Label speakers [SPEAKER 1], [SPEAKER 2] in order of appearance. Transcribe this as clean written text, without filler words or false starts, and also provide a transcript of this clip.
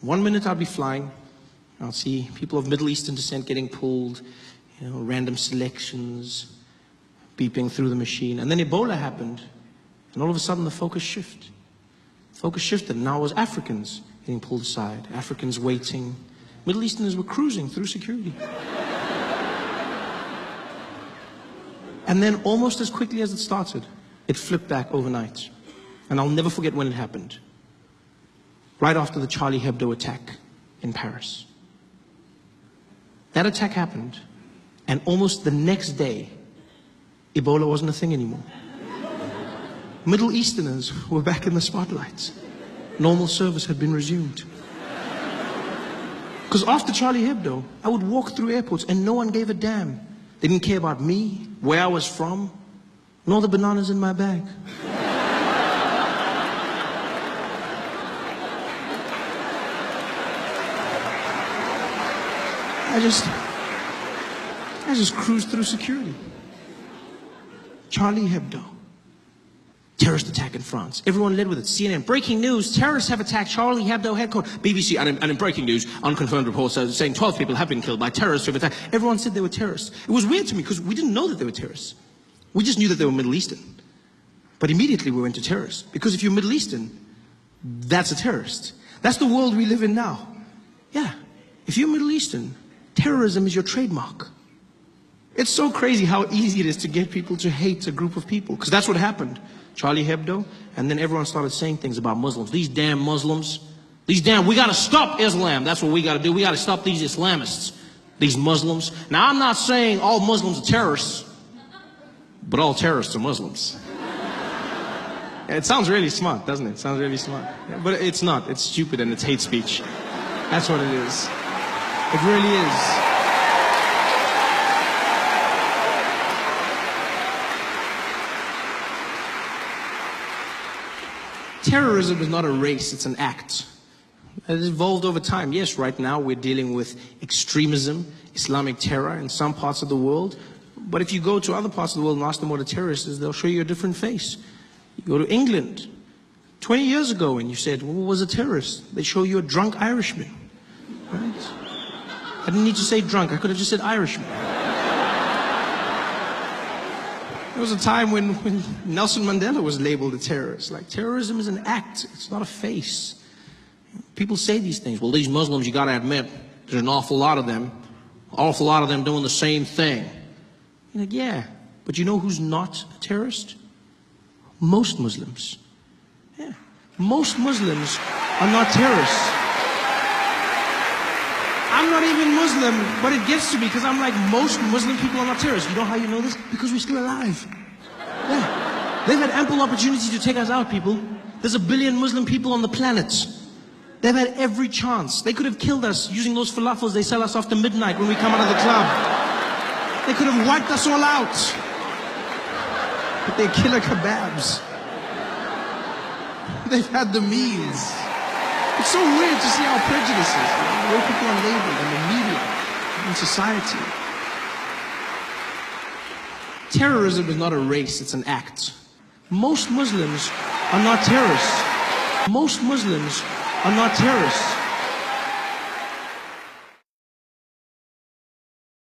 [SPEAKER 1] One minute I'll be flying, I'll see people of Middle Eastern descent getting pulled, random selections, beeping through the machine. And then Ebola happened, and all of a sudden the focus shifted. Focus shifted, and now it was Africans getting pulled aside, Africans waiting. Middle Easterners were cruising through security. And then almost as quickly as it started, it flipped back overnight. And I'll never forget when it happened. Right after the Charlie Hebdo attack in Paris. That attack happened, and almost the next day, Ebola wasn't a thing anymore. Middle Easterners were back in the spotlight. Normal service had been resumed. Because after Charlie Hebdo, I would walk through airports and no one gave a damn. They didn't care about me, where I was from, nor the bananas in my bag. I just cruised through security. Charlie Hebdo. Terrorist attack in France. Everyone led with it. CNN, breaking news, terrorists have attacked Charlie Hebdo headquarters. BBC, and in breaking news, unconfirmed reports saying 12 people have been killed by terrorists who have attacked. Everyone said they were terrorists. It was weird to me because we didn't know that they were terrorists. We just knew that they were Middle Eastern. But immediately we went to terrorists. Because if you're Middle Eastern, that's a terrorist. That's the world we live in now. Yeah. If you're Middle Eastern, terrorism is your trademark. It's so crazy how easy it is to get people to hate a group of people. Because that's what happened. Charlie Hebdo, and then everyone started saying things about Muslims. These damn Muslims. We gotta stop Islam. That's what we gotta do. We gotta stop these Islamists. These Muslims. Now, I'm not saying all Muslims are terrorists, but all terrorists are Muslims. It sounds really smart, doesn't it? It sounds really smart. Yeah, but it's not. It's stupid and it's hate speech. That's what it is. It really is. Terrorism is not a race, it's an act. It has evolved over time. Yes, right now we're dealing with extremism, Islamic terror in some parts of the world. But if you go to other parts of the world and ask them what a terrorist is, they'll show you a different face. You go to England, 20 years ago, and you said, well, what was a terrorist? They show you a drunk Irishman. Right? I didn't need to say drunk, I could have just said Irishman. There was a time when Nelson Mandela was labeled a terrorist. Like, terrorism is an act, it's not a face. People say these things. Well, these Muslims, you gotta admit, there's an awful lot of them doing the same thing. You're like, yeah, but you know who's not a terrorist? Most Muslims. Yeah, most Muslims are not terrorists. I'm not even Muslim, but it gets to me because I'm like, most Muslim people are not terrorists. You know how you know this? Because we're still alive. Yeah. They've had ample opportunity to take us out, people. There's 1 billion Muslim people on the planet. They've had every chance. They could have killed us using those falafels they sell us after midnight when we come out of the club. They could have wiped us all out. But they're killer kebabs. They've had the means. It's so weird to see how prejudices, the way people are labeled in the media, in society. Terrorism is not a race, it's an act. Most Muslims are not terrorists. Most Muslims are not terrorists.